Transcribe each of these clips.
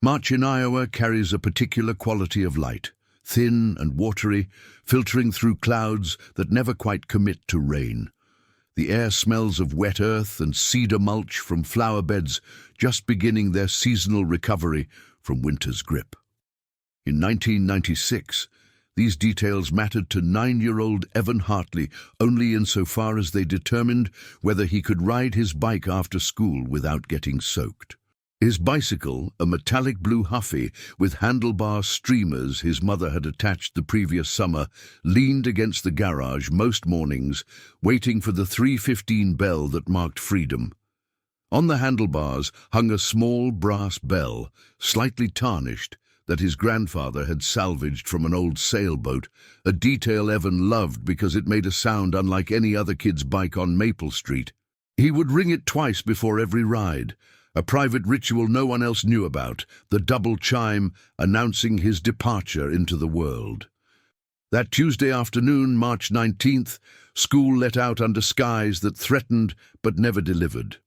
March in Iowa carries a particular quality of light, thin and watery, filtering through clouds that never quite commit to rain. The air smells of wet earth and cedar mulch from flower beds just beginning their seasonal recovery from winter's grip. In 1996, these details mattered to 9-year-old Evan Hartley only insofar as they determined whether he could ride his bike after school without getting soaked. His bicycle, a metallic blue Huffy with handlebar streamers his mother had attached the previous summer, leaned against the garage most mornings, waiting for the 3:15 bell that marked freedom. On the handlebars hung a small brass bell, slightly tarnished, that his grandfather had salvaged from an old sailboat, a detail Evan loved because it made a sound unlike any other kid's bike on Maple Street. He would ring it twice before every ride, a private ritual no one else knew about, the double chime announcing his departure into the world. That Tuesday afternoon, March 19th, school let out under skies that threatened but never delivered.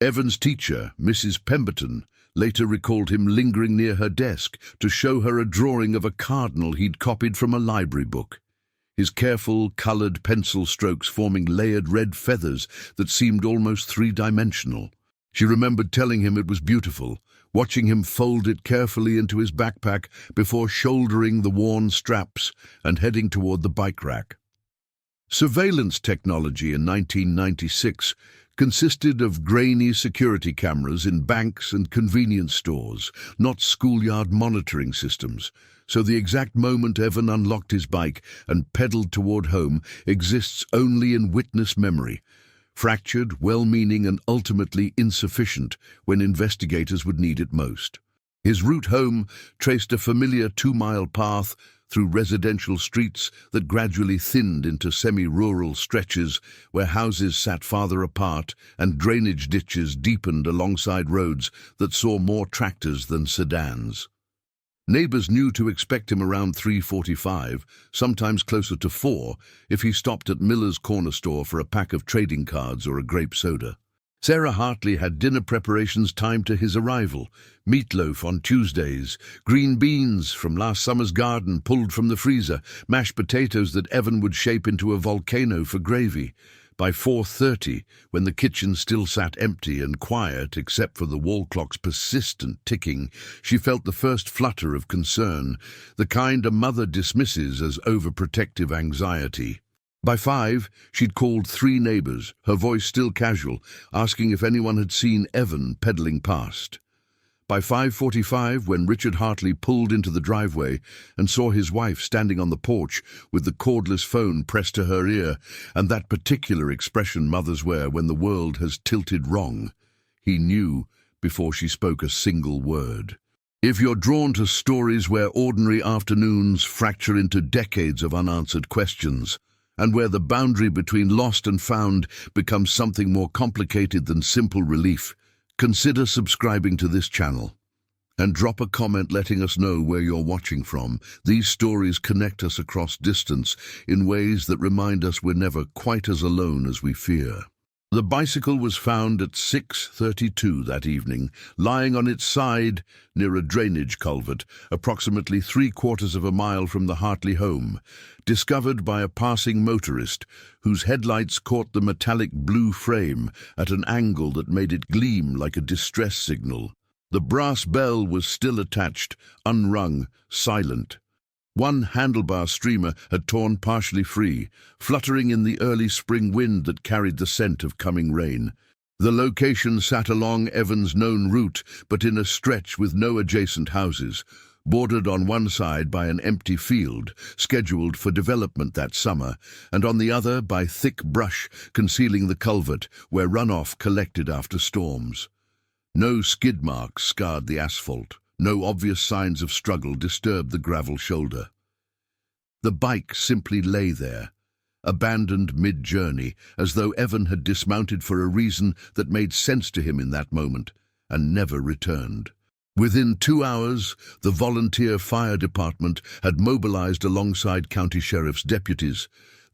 Evan's teacher, Mrs. Pemberton, later recalled him lingering near her desk to show her a drawing of a cardinal he'd copied from a library book, his careful, coloured pencil strokes forming layered red feathers that seemed almost three-dimensional. She remembered telling him it was beautiful, watching him fold it carefully into his backpack before shouldering the worn straps and heading toward the bike rack. Surveillance technology in 1996 consisted of grainy security cameras in banks and convenience stores, not schoolyard monitoring systems, so the exact moment Evan unlocked his bike and pedaled toward home exists only in witness memory, fractured, well-meaning and ultimately insufficient when investigators would need it most. His route home traced a familiar 2-mile path through residential streets that gradually thinned into semi-rural stretches where houses sat farther apart and drainage ditches deepened alongside roads that saw more tractors than sedans. Neighbors knew to expect him around 3:45, sometimes closer to 4, if he stopped at Miller's corner store for a pack of trading cards or a grape soda. Sarah Hartley had dinner preparations timed to his arrival, meatloaf on Tuesdays, green beans from last summer's garden pulled from the freezer, mashed potatoes that Evan would shape into a volcano for gravy. By 4:30, when the kitchen still sat empty and quiet except for the wall clock's persistent ticking, she felt the first flutter of concern, the kind a mother dismisses as overprotective anxiety. By 5, she'd called 3 neighbors, her voice still casual, asking if anyone had seen Evan pedaling past. By 5:45, when Richard Hartley pulled into the driveway and saw his wife standing on the porch with the cordless phone pressed to her ear and that particular expression mothers wear when the world has tilted wrong, he knew before she spoke a single word. If you're drawn to stories where ordinary afternoons fracture into decades of unanswered questions, and where the boundary between lost and found becomes something more complicated than simple relief, consider subscribing to this channel. And drop a comment letting us know where you're watching from. These stories connect us across distance in ways that remind us we're never quite as alone as we fear. The bicycle was found at 6:32 that evening, lying on its side near a drainage culvert, approximately 3/4 of a mile from the Hartley home, discovered by a passing motorist whose headlights caught the metallic blue frame at an angle that made it gleam like a distress signal. The brass bell was still attached, unrung, silent. One handlebar streamer had torn partially free, fluttering in the early spring wind that carried the scent of coming rain. The location sat along Evan's known route, but in a stretch with no adjacent houses, bordered on one side by an empty field, scheduled for development that summer, and on the other by thick brush concealing the culvert where runoff collected after storms. No skid marks scarred the asphalt. No obvious signs of struggle disturbed the gravel shoulder. The bike simply lay there, abandoned mid-journey, as though Evan had dismounted for a reason that made sense to him in that moment, and never returned. Within 2 hours, the volunteer fire department had mobilized alongside county sheriff's deputies.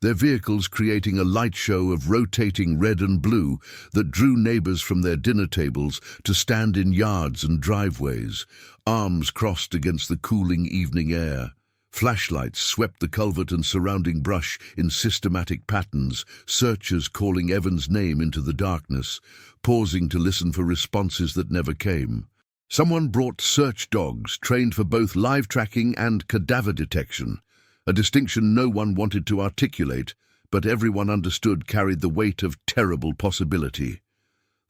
their vehicles creating a light show of rotating red and blue that drew neighbors from their dinner tables to stand in yards and driveways, arms crossed against the cooling evening air. Flashlights swept the culvert and surrounding brush in systematic patterns, searchers calling Evan's name into the darkness, pausing to listen for responses that never came. Someone brought search dogs trained for both live tracking and cadaver detection, a distinction no one wanted to articulate, but everyone understood carried the weight of terrible possibility.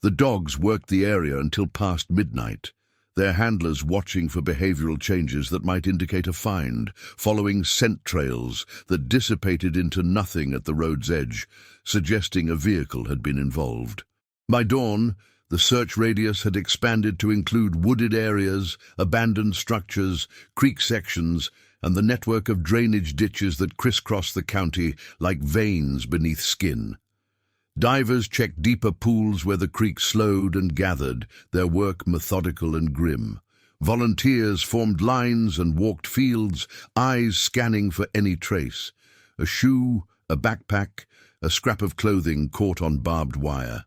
The dogs worked the area until past midnight, their handlers watching for behavioral changes that might indicate a find, following scent trails that dissipated into nothing at the road's edge, suggesting a vehicle had been involved. By dawn, the search radius had expanded to include wooded areas, abandoned structures, creek sections, and the network of drainage ditches that crisscross the county like veins beneath skin. Divers checked deeper pools where the creek slowed and gathered, their work methodical and grim. Volunteers formed lines and walked fields, eyes scanning for any trace. A shoe, a backpack, a scrap of clothing caught on barbed wire.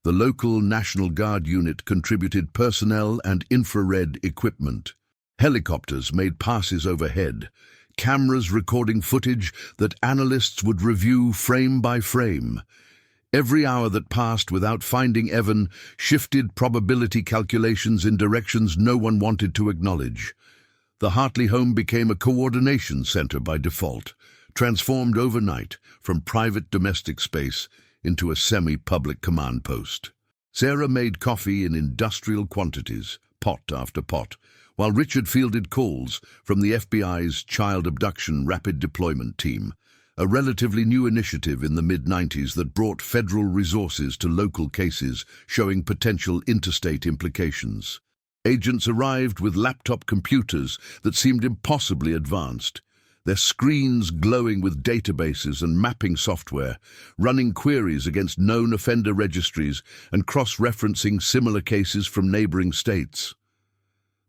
The local National Guard unit contributed personnel and infrared equipment. Helicopters made passes overhead, cameras recording footage that analysts would review frame by frame. Every hour that passed without finding Evan shifted probability calculations in directions no one wanted to acknowledge. The Hartley home became a coordination center by default, transformed overnight from private domestic space into a semi-public command post. Sarah made coffee in industrial quantities, pot after pot, while Richard fielded calls from the FBI's Child Abduction Rapid Deployment Team, a relatively new initiative in the mid-90s that brought federal resources to local cases showing potential interstate implications. Agents arrived with laptop computers that seemed impossibly advanced, their screens glowing with databases and mapping software, running queries against known offender registries and cross-referencing similar cases from neighboring states.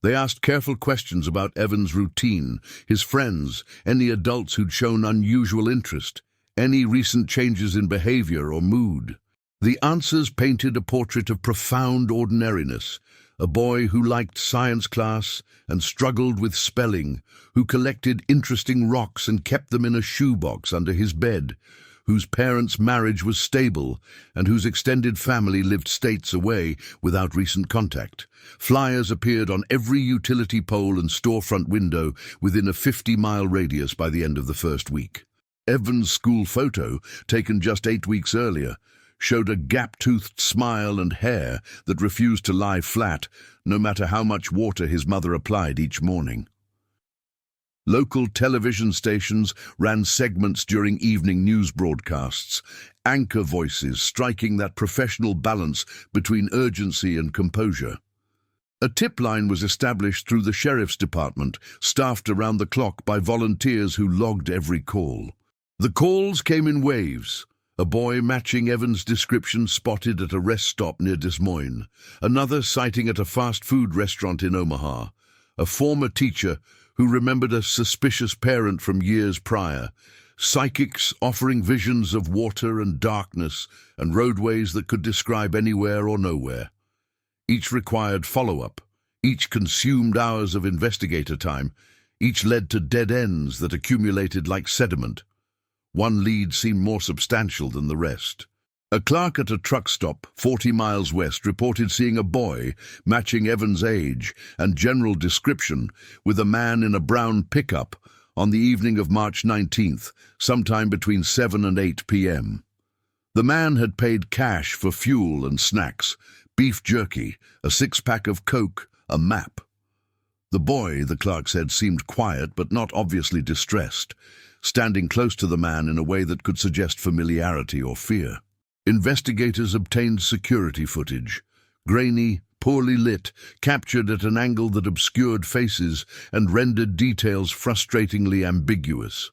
They asked careful questions about Evan's routine, his friends, any adults who'd shown unusual interest, any recent changes in behavior or mood. The answers painted a portrait of profound ordinariness, a boy who liked science class and struggled with spelling, who collected interesting rocks and kept them in a shoebox under his bed, whose parents' marriage was stable and whose extended family lived states away without recent contact. Flyers appeared on every utility pole and storefront window within a 50-mile radius by the end of the first week. Evan's school photo, taken just 8 weeks earlier, showed a gap-toothed smile and hair that refused to lie flat, no matter how much water his mother applied each morning. Local television stations ran segments during evening news broadcasts, anchor voices striking that professional balance between urgency and composure. A tip line was established through the sheriff's department, staffed around the clock by volunteers who logged every call. The calls came in waves. A boy matching Evan's description spotted at a rest stop near Des Moines, another sighting at a fast food restaurant in Omaha, a former teacher who remembered a suspicious parent from years prior, psychics offering visions of water and darkness and roadways that could describe anywhere or nowhere. Each required follow-up, each consumed hours of investigator time, each led to dead ends that accumulated like sediment. One lead seemed more substantial than the rest. A clerk at a truck stop 40 miles west reported seeing a boy matching Evan's age and general description with a man in a brown pickup on the evening of March 19th, sometime between 7 and 8 p.m. The man had paid cash for fuel and snacks, beef jerky, a 6-pack of Coke, a map. The boy, the clerk said, seemed quiet but not obviously distressed, standing close to the man in a way that could suggest familiarity or fear. Investigators obtained security footage, grainy, poorly lit, captured at an angle that obscured faces and rendered details frustratingly ambiguous.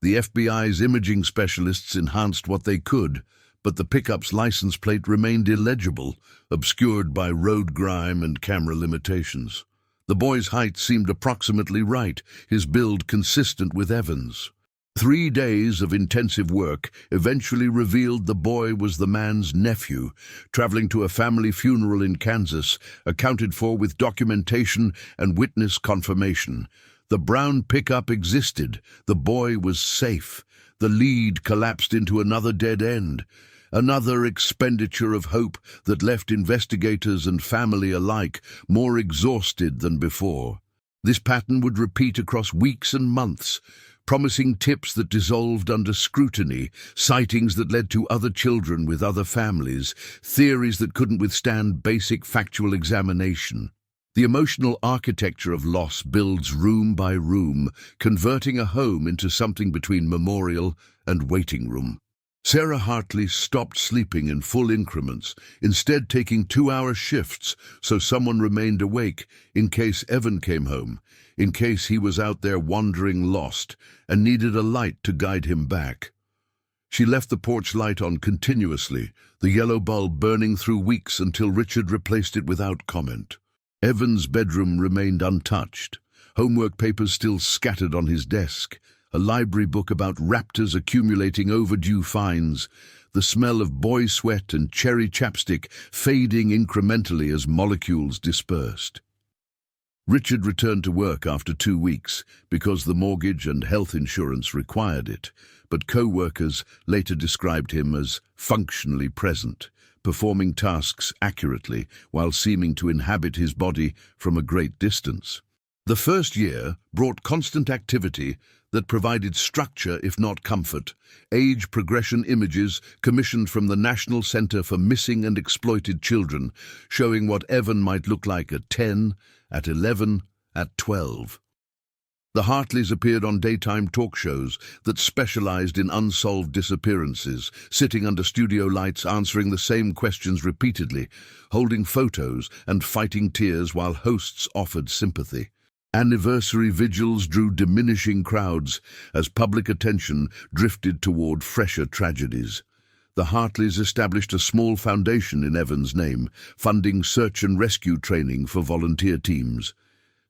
The FBI's imaging specialists enhanced what they could, but the pickup's license plate remained illegible, obscured by road grime and camera limitations. The boy's height seemed approximately right, his build consistent with Evan's. 3 days of intensive work eventually revealed the boy was the man's nephew, traveling to a family funeral in Kansas, accounted for with documentation and witness confirmation. The brown pickup existed. The boy was safe. The lead collapsed into another dead end. Another expenditure of hope that left investigators and family alike more exhausted than before. This pattern would repeat across weeks and months, promising tips that dissolved under scrutiny, sightings that led to other children with other families, theories that couldn't withstand basic factual examination. The emotional architecture of loss builds room by room, converting a home into something between memorial and waiting room. Sarah Hartley stopped sleeping in full increments, instead taking 2-hour shifts so someone remained awake in case Evan came home, in case he was out there wandering lost and needed a light to guide him back. She left the porch light on continuously, the yellow bulb burning through weeks until Richard replaced it without comment. Evan's bedroom remained untouched, homework papers still scattered on his desk, a library book about raptors accumulating overdue fines, the smell of boy sweat and cherry chapstick fading incrementally as molecules dispersed. Richard returned to work after 2 weeks because the mortgage and health insurance required it, but co-workers later described him as functionally present, performing tasks accurately while seeming to inhabit his body from a great distance. The first year brought constant activity that provided structure if not comfort, age progression images commissioned from the National Center for Missing and Exploited Children, showing what Evan might look like at 10, at 11, at 12. The Hartleys appeared on daytime talk shows that specialized in unsolved disappearances, sitting under studio lights answering the same questions repeatedly, holding photos and fighting tears while hosts offered sympathy. Anniversary vigils drew diminishing crowds as public attention drifted toward fresher tragedies. The Hartleys established a small foundation in Evan's name, funding search and rescue training for volunteer teams.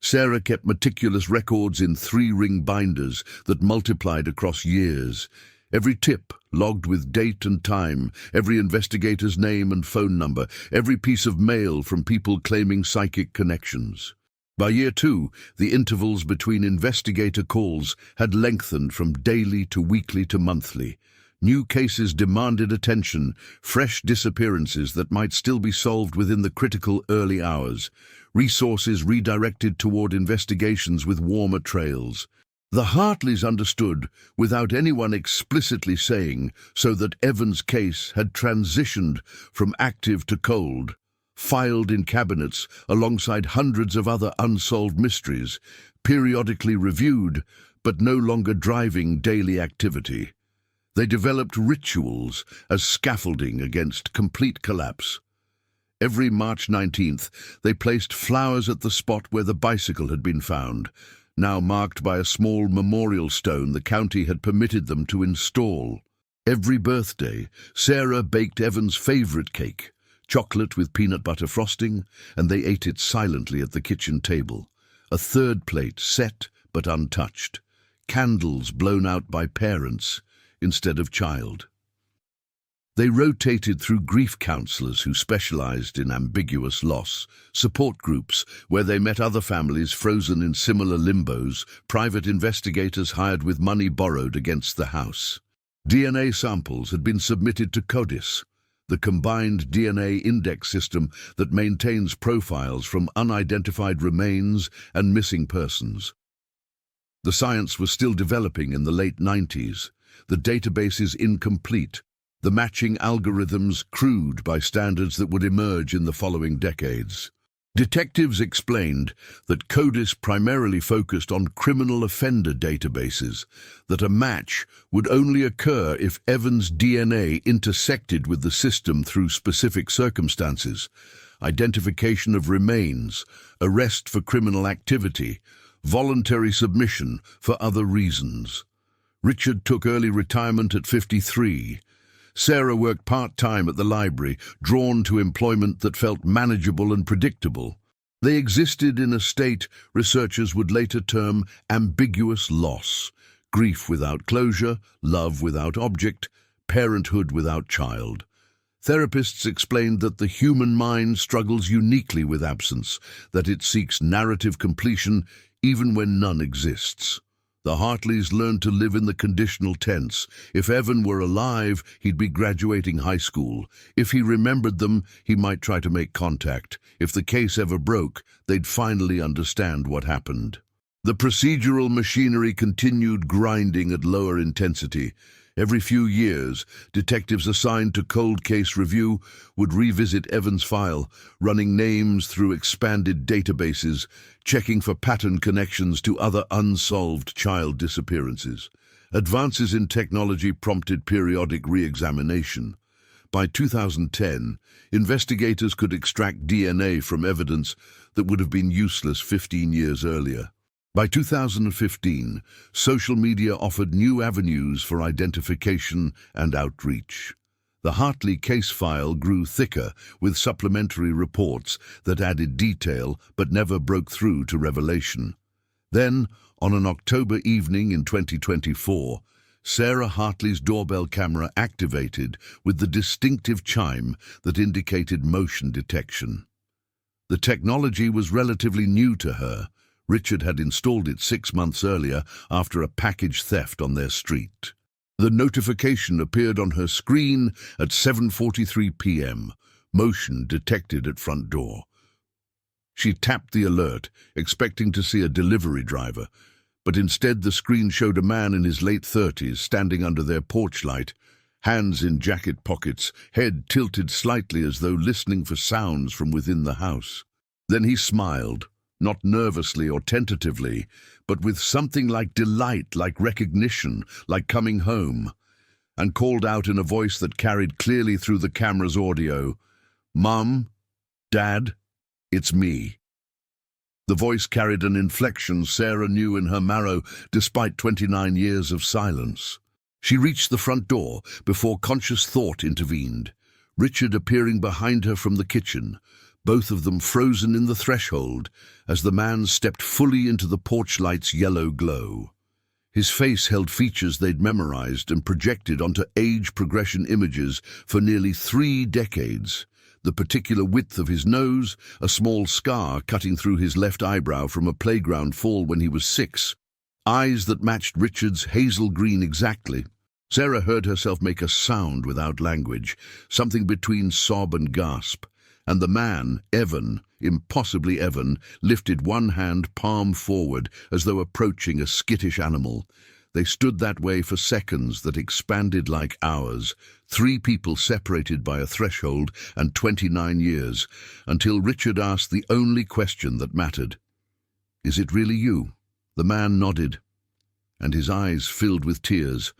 Sarah kept meticulous records in 3-ring binders that multiplied across years. Every tip logged with date and time, every investigator's name and phone number, every piece of mail from people claiming psychic connections. By year 2, the intervals between investigator calls had lengthened from daily to weekly to monthly. New cases demanded attention, fresh disappearances that might still be solved within the critical early hours, resources redirected toward investigations with warmer trails. The Hartleys understood, without anyone explicitly saying, so that Evan's case had transitioned from active to cold, filed in cabinets alongside hundreds of other unsolved mysteries, periodically reviewed, but no longer driving daily activity. They developed rituals as scaffolding against complete collapse. Every March 19th, they placed flowers at the spot where the bicycle had been found, now marked by a small memorial stone the county had permitted them to install. Every birthday, Sarah baked Evan's favorite cake, chocolate with peanut butter frosting, and they ate it silently at the kitchen table. A third plate set but untouched, candles blown out by parents instead of child. They rotated through grief counselors who specialized in ambiguous loss, support groups where they met other families frozen in similar limbos, private investigators hired with money borrowed against the house. DNA samples had been submitted to CODIS, the combined DNA index system that maintains profiles from unidentified remains and missing persons. The science was still developing in the late 90s, the databases incomplete, the matching algorithms crude by standards that would emerge in the following decades. Detectives explained that CODIS primarily focused on criminal offender databases, that a match would only occur if Evan's DNA intersected with the system through specific circumstances, identification of remains, arrest for criminal activity, voluntary submission for other reasons. Richard took early retirement at 53. Sarah worked part-time at the library, drawn to employment that felt manageable and predictable. They existed in a state researchers would later term ambiguous loss, grief without closure, love without object, parenthood without child. Therapists explained that the human mind struggles uniquely with absence, that it seeks narrative completion even when none exists. The Hartleys learned to live in the conditional tense. If Evan were alive, he'd be graduating high school. If he remembered them, he might try to make contact. If the case ever broke, they'd finally understand what happened. The procedural machinery continued grinding at lower intensity. Every few years, detectives assigned to cold case review would revisit Evan's file, running names through expanded databases, checking for pattern connections to other unsolved child disappearances. Advances in technology prompted periodic re-examination. By 2010, investigators could extract DNA from evidence that would have been useless 15 years earlier. By 2015, social media offered new avenues for identification and outreach. The Hartley case file grew thicker with supplementary reports that added detail but never broke through to revelation. Then, on an October evening in 2024, Sarah Hartley's doorbell camera activated with the distinctive chime that indicated motion detection. The technology was relatively new to her. Richard had installed it 6 months earlier after a package theft on their street. The notification appeared on her screen at 7:43 p.m. Motion detected at front door. She tapped the alert, expecting to see a delivery driver, but instead the screen showed a man in his late 30s standing under their porch light, hands in jacket pockets, head tilted slightly as though listening for sounds from within the house. Then he smiled. Not nervously or tentatively, but with something like delight, like recognition, like coming home, and called out in a voice that carried clearly through the camera's audio, "Mom, Dad, it's me." The voice carried an inflection Sarah knew in her marrow despite 29 years of silence. She reached the front door before conscious thought intervened, Richard appearing behind her from the kitchen, both of them frozen in the threshold as the man stepped fully into the porch light's yellow glow. His face held features they'd memorized and projected onto age progression images for nearly 3 decades. The particular width of his nose, a small scar cutting through his left eyebrow from a playground fall when he was 6, eyes that matched Richard's hazel green exactly. Sarah heard herself make a sound without language, something between sob and gasp. And the man, Evan, impossibly Evan, lifted one hand palm forward as though approaching a skittish animal. They stood that way for seconds that expanded like hours, 3 people separated by a threshold and 29 years, until Richard asked the only question that mattered. "Is it really you?" The man nodded, and his eyes filled with tears,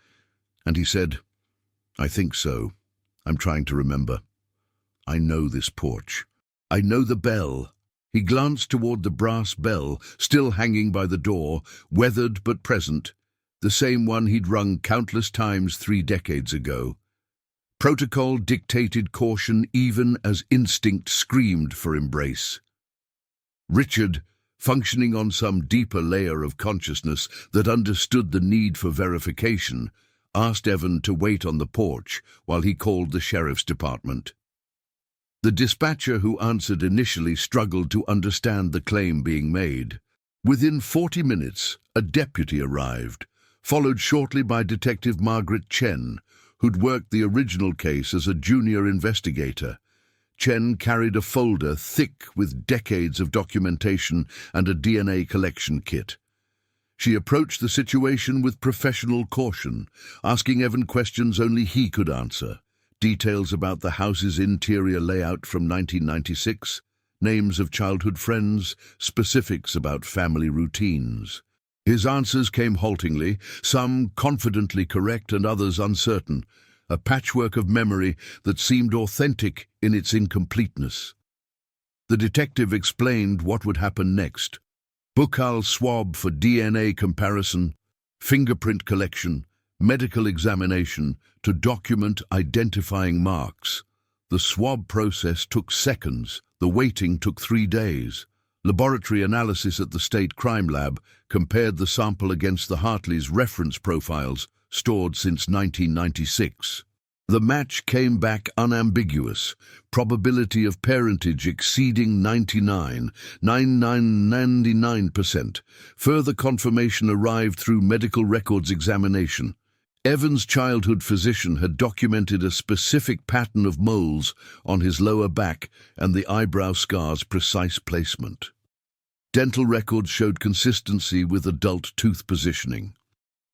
and he said, "I think so. I'm trying to remember. I know this porch. I know the bell." He glanced toward the brass bell, still hanging by the door, weathered but present, the same one he'd rung countless times 3 decades ago. Protocol dictated caution even as instinct screamed for embrace. Richard, functioning on some deeper layer of consciousness that understood the need for verification, asked Evan to wait on the porch while he called the sheriff's department. The dispatcher who answered initially struggled to understand the claim being made. Within 40 minutes, a deputy arrived, followed shortly by Detective Margaret Chen, who'd worked the original case as a junior investigator. Chen carried a folder thick with decades of documentation and a DNA collection kit. She approached the situation with professional caution, asking Evan questions only he could answer. Details about the house's interior layout from 1996, names of childhood friends, specifics about family routines. His answers came haltingly, some confidently correct and others uncertain, a patchwork of memory that seemed authentic in its incompleteness. The detective explained what would happen next. Buccal swab for DNA comparison, fingerprint collection, medical examination to document identifying marks. The swab process took seconds. The waiting took 3 days. Laboratory analysis at the State Crime Lab compared the sample against the Hartleys' reference profiles stored since 1996. The match came back unambiguous, probability of parentage exceeding 99%. Further confirmation arrived through medical records examination. Evan's childhood physician had documented a specific pattern of moles on his lower back and the eyebrow scar's precise placement. Dental records showed consistency with adult tooth positioning.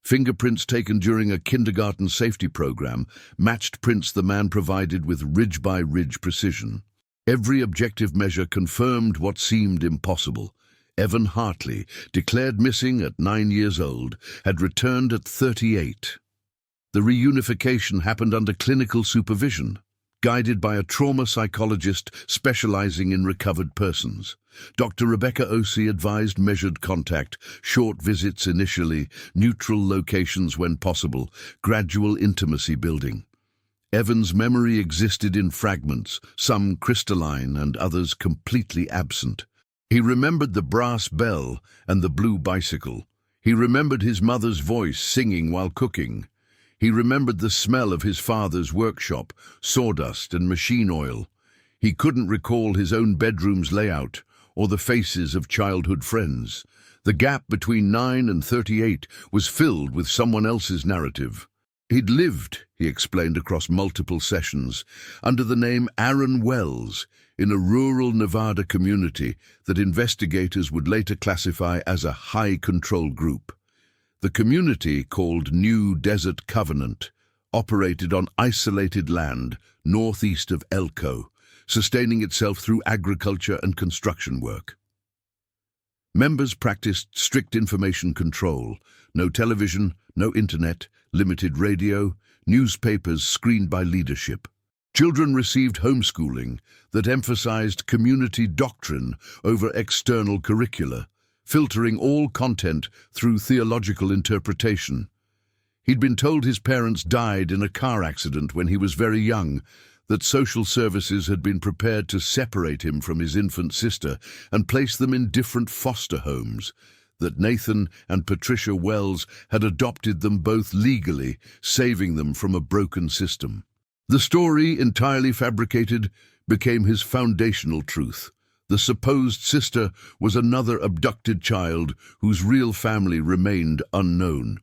Fingerprints taken during a kindergarten safety program matched prints the man provided with ridge-by-ridge precision. Every objective measure confirmed what seemed impossible. Evan Hartley, declared missing at 9 years old, had returned at 38. The reunification happened under clinical supervision, guided by a trauma psychologist specializing in recovered persons. Dr. Rebecca Osei advised measured contact, short visits initially, neutral locations when possible, gradual intimacy building. Evan's memory existed in fragments, some crystalline and others completely absent. He remembered the brass bell and the blue bicycle. He remembered his mother's voice singing while cooking. He remembered the smell of his father's workshop, sawdust and machine oil. He couldn't recall his own bedroom's layout or the faces of childhood friends. The gap between 9 and 38 was filled with someone else's narrative. He'd lived, he explained across multiple sessions, under the name Aaron Wells in a rural Nevada community that investigators would later classify as a high-control group. The community, called New Desert Covenant, operated on isolated land northeast of Elko, sustaining itself through agriculture and construction work. Members practiced strict information control: no television, no internet, limited radio, newspapers screened by leadership. Children received homeschooling that emphasized community doctrine over external curricula, filtering all content through theological interpretation. He'd been told his parents died in a car accident when he was very young, that social services had been prepared to separate him from his infant sister and place them in different foster homes, that Nathan and Patricia Wells had adopted them both legally, saving them from a broken system. The story, entirely fabricated, became his foundational truth. The supposed sister was another abducted child whose real family remained unknown.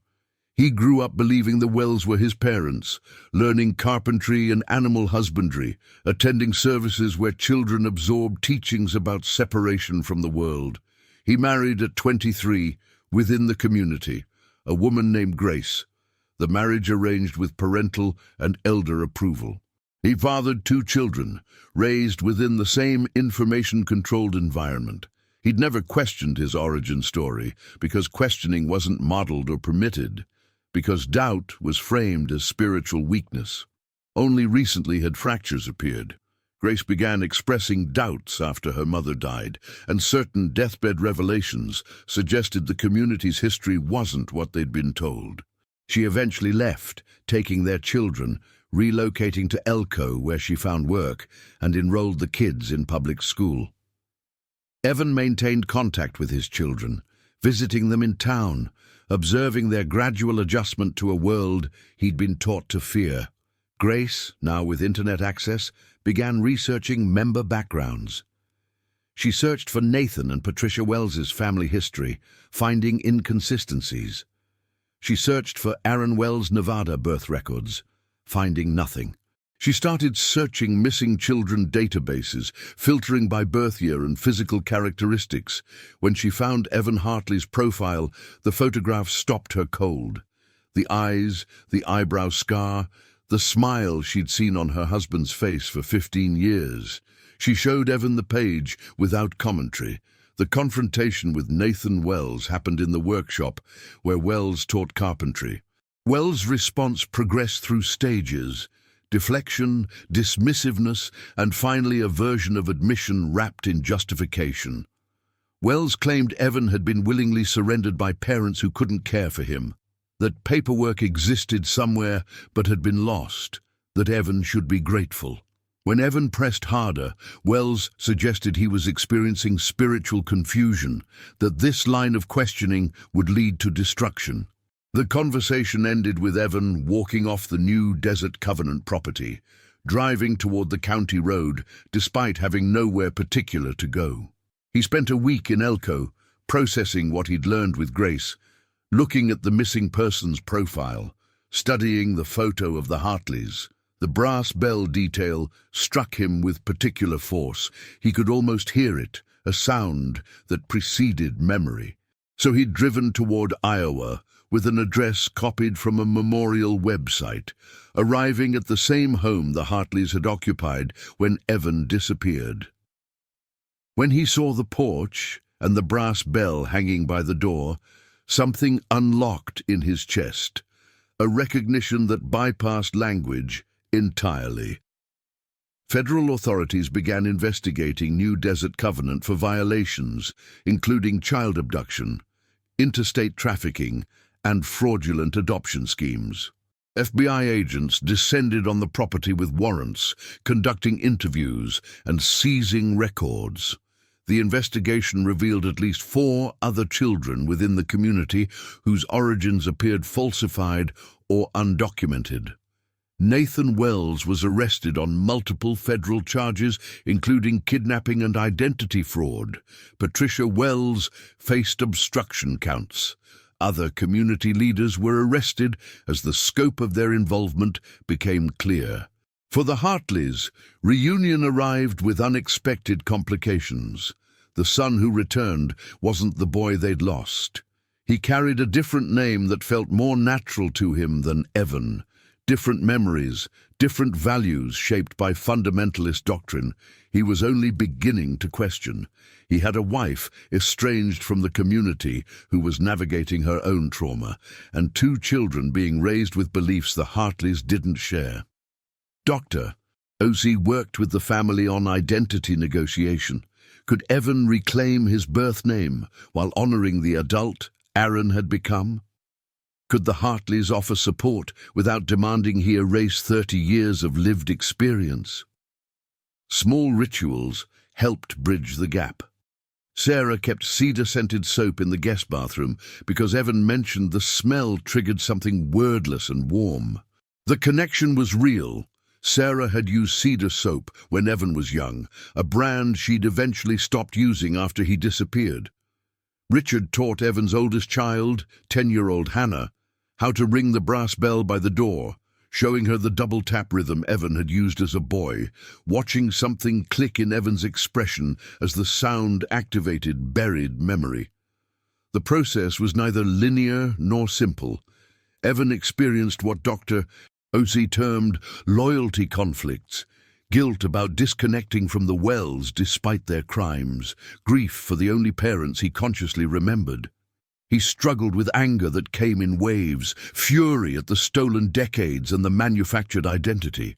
He grew up believing the Wells were his parents, learning carpentry and animal husbandry, attending services where children absorbed teachings about separation from the world. He married at 23, within the community, a woman named Grace. The marriage arranged with parental and elder approval. He fathered 2 children, raised within the same information-controlled environment. He'd never questioned his origin story, because questioning wasn't modeled or permitted, because doubt was framed as spiritual weakness. Only recently had fractures appeared. Grace began expressing doubts after her mother died, and certain deathbed revelations suggested the community's history wasn't what they'd been told. She eventually left, taking their children, relocating to Elko, where she found work, and enrolled the kids in public school. Evan maintained contact with his children, visiting them in town, observing their gradual adjustment to a world he'd been taught to fear. Grace, now with internet access, began researching member backgrounds. She searched for Nathan and Patricia Wells's family history, finding inconsistencies. She searched for Aaron Wells' Nevada birth records, finding nothing. She started searching missing children databases, filtering by birth year and physical characteristics. When she found Evan Hartley's profile, the photograph stopped her cold. The eyes, the eyebrow scar, the smile she'd seen on her husband's face for 15 years. She showed Evan the page without commentary. The confrontation with Nathan Wells happened in the workshop where Wells taught carpentry. Wells' response progressed through stages: deflection, dismissiveness, and finally a version of admission wrapped in justification. Wells claimed Evan had been willingly surrendered by parents who couldn't care for him, that paperwork existed somewhere but had been lost, that Evan should be grateful. When Evan pressed harder, Wells suggested he was experiencing spiritual confusion, that this line of questioning would lead to destruction. The conversation ended with Evan walking off the new Desert Covenant property, driving toward the county road despite having nowhere particular to go. He spent a week in Elko, processing what he'd learned with Grace, looking at the missing person's profile, studying the photo of the Hartleys. The brass bell detail struck him with particular force. He could almost hear it, a sound that preceded memory. So he'd driven toward Iowa with an address copied from a memorial website, arriving at the same home the Hartleys had occupied when Evan disappeared. When he saw the porch and the brass bell hanging by the door, something unlocked in his chest, a recognition that bypassed language entirely. Federal authorities began investigating New Desert Covenant for violations, including child abduction, interstate trafficking, and fraudulent adoption schemes. FBI agents descended on the property with warrants, conducting interviews and seizing records. The investigation revealed at least 4 other children within the community whose origins appeared falsified or undocumented. Nathan Wells was arrested on multiple federal charges, including kidnapping and identity fraud. Patricia Wells faced obstruction counts. Other community leaders were arrested as the scope of their involvement became clear. For the Hartleys, reunion arrived with unexpected complications. The son who returned wasn't the boy they'd lost. He carried a different name that felt more natural to him than Evan. Different memories, different values shaped by fundamentalist doctrine. He was only beginning to question. He had a wife estranged from the community who was navigating her own trauma, and 2 children being raised with beliefs the Hartleys didn't share. Dr. O.C. worked with the family on identity negotiation. Could Evan reclaim his birth name while honoring the adult Aaron had become? Could the Hartleys offer support without demanding he erase 30 years of lived experience? Small rituals helped bridge the gap. Sarah kept cedar-scented soap in the guest bathroom because Evan mentioned the smell triggered something wordless and warm. The connection was real. Sarah had used cedar soap when Evan was young, a brand she'd eventually stopped using after he disappeared. Richard taught Evan's oldest child, 10-year-old Hannah, how to ring the brass bell by the door, showing her the double-tap rhythm Evan had used as a boy, watching something click in Evan's expression as the sound activated buried memory. The process was neither linear nor simple. Evan experienced what Dr. O.C. termed loyalty conflicts, guilt about disconnecting from the Wells despite their crimes, grief for the only parents he consciously remembered. He struggled with anger that came in waves, fury at the stolen decades and the manufactured identity.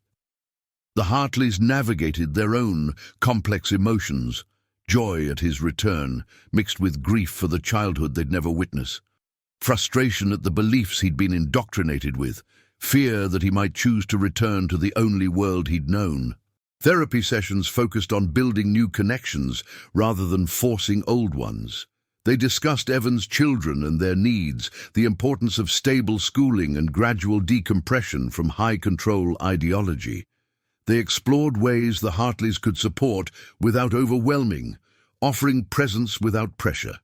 The Hartleys navigated their own complex emotions, joy at his return, mixed with grief for the childhood they'd never witnessed, frustration at the beliefs he'd been indoctrinated with, fear that he might choose to return to the only world he'd known. Therapy sessions focused on building new connections rather than forcing old ones. They discussed Evan's children and their needs, the importance of stable schooling and gradual decompression from high-control ideology. They explored ways the Hartleys could support without overwhelming, offering presence without pressure.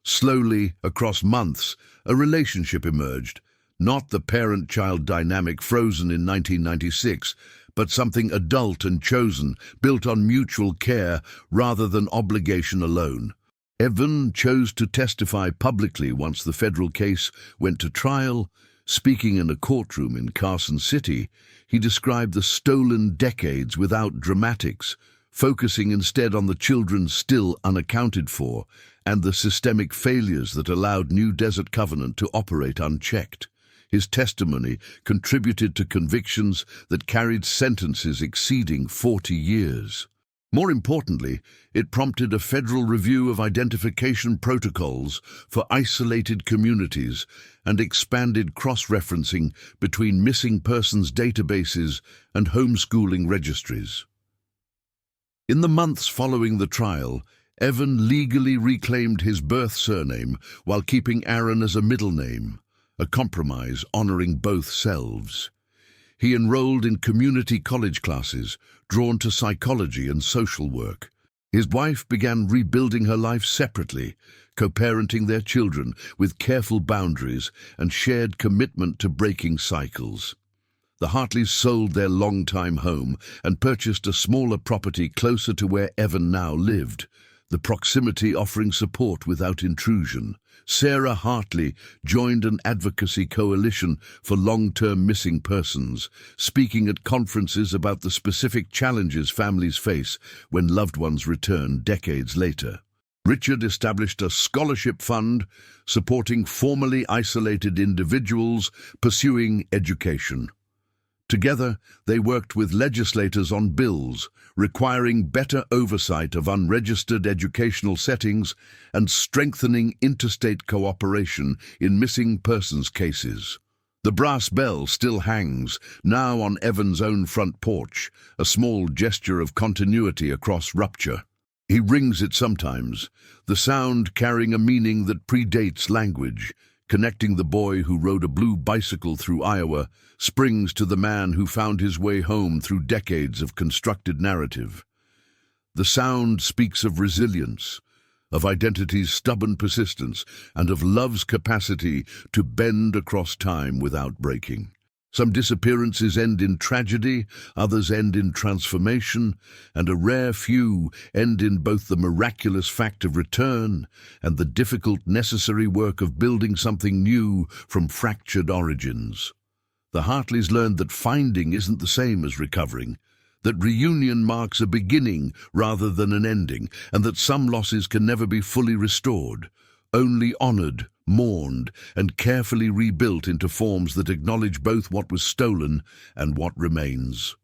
Slowly, across months, a relationship emerged, not the parent-child dynamic frozen in 1996, but something adult and chosen, built on mutual care rather than obligation alone. Evan chose to testify publicly once the federal case went to trial. Speaking in a courtroom in Carson City, he described the stolen decades without dramatics, focusing instead on the children still unaccounted for and the systemic failures that allowed New Desert Covenant to operate unchecked. His testimony contributed to convictions that carried sentences exceeding 40 years. More importantly, it prompted a federal review of identification protocols for isolated communities and expanded cross-referencing between missing persons databases and homeschooling registries. In the months following the trial, Evan legally reclaimed his birth surname while keeping Aaron as a middle name, a compromise honoring both selves. He enrolled in community college classes, drawn to psychology and social work. His wife began rebuilding her life separately, co-parenting their children with careful boundaries and shared commitment to breaking cycles. The Hartleys sold their longtime home and purchased a smaller property closer to where Evan now lived, the proximity offering support without intrusion. Sarah Hartley joined an advocacy coalition for long-term missing persons, speaking at conferences about the specific challenges families face when loved ones return decades later. Richard established a scholarship fund supporting formerly isolated individuals pursuing education. Together, they worked with legislators on bills requiring better oversight of unregistered educational settings and strengthening interstate cooperation in missing persons cases. The brass bell still hangs, now on Evan's own front porch, a small gesture of continuity across rupture. He rings it sometimes, the sound carrying a meaning that predates language, connecting the boy who rode a blue bicycle through Iowa, springs to the man who found his way home through decades of constructed narrative. The sound speaks of resilience, of identity's stubborn persistence, and of love's capacity to bend across time without breaking. Some disappearances end in tragedy, others end in transformation, and a rare few end in both the miraculous fact of return and the difficult necessary work of building something new from fractured origins. The Hartleys learned that finding isn't the same as recovering, that reunion marks a beginning rather than an ending, and that some losses can never be fully restored, only honored, mourned, and carefully rebuilt into forms that acknowledge both what was stolen and what remains.